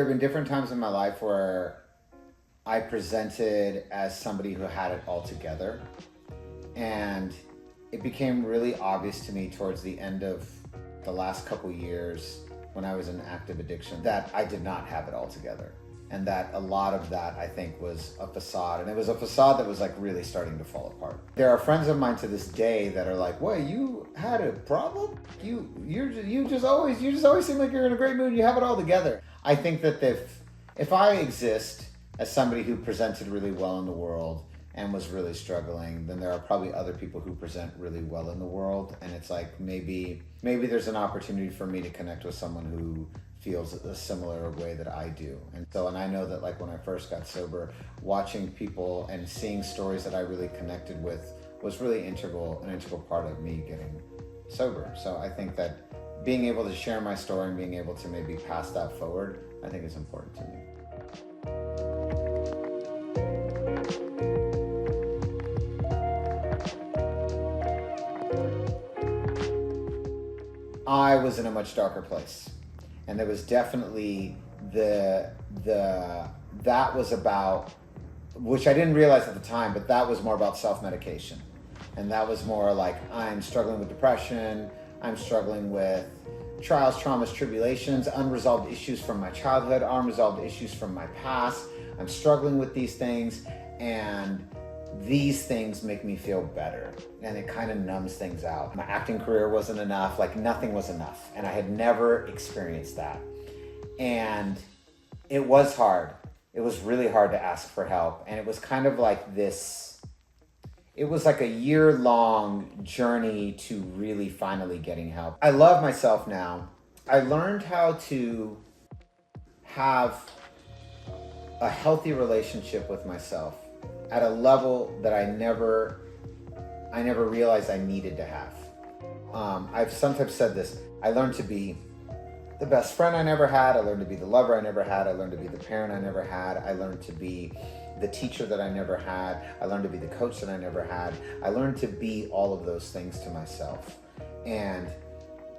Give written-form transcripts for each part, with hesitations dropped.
There have been different times in my life where I presented as somebody who had it all together. And it became really obvious to me towards the end of the last couple years when I was in active addiction that I did not have it all together. And that a lot of that, I think, was a facade. And it was a facade that was like really starting to fall apart. There are friends of mine to this day that are like, "What, you had a problem? You just always seem like you're in a great mood. You have it all together." I think that if I exist as somebody who presented really well in the world and was really struggling, then there are probably other people who present really well in the world. And it's like, maybe there's an opportunity for me to connect with someone who feels a similar way that I do. And I know that like when I first got sober, watching people and seeing stories that I really connected with was really an integral part of me getting sober. So I think that being able to share my story and being able to maybe pass that forward, I think is important to me. I was in a much darker place. And there was definitely that was about, which I didn't realize at the time, but that was more about self-medication. And that was more like, I'm struggling with depression, I'm struggling with trials, traumas, tribulations, unresolved issues from my childhood, unresolved issues from my past. I'm struggling with these things, and these things make me feel better, and it kind of numbs things out. My acting career wasn't enough, like nothing was enough, and I had never experienced that. And it was hard. It was really hard to ask for help, and it was kind of like this, it was like a year-long journey to really finally getting help. I love myself now. I learned how to have a healthy relationship with myself at a level that I never realized I needed to have. I've sometimes said this, I learned to be the best friend I never had, I learned to be the lover I never had, I learned to be the parent I never had, I learned to be the teacher that I never had, I learned to be the coach that I never had, I learned to be all of those things to myself. And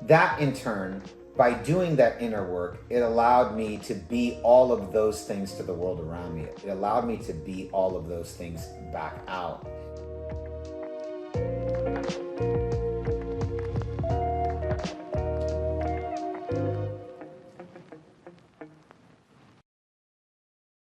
that in turn, by doing that inner work, it allowed me to be all of those things to the world around me. It allowed me to be all of those things back out.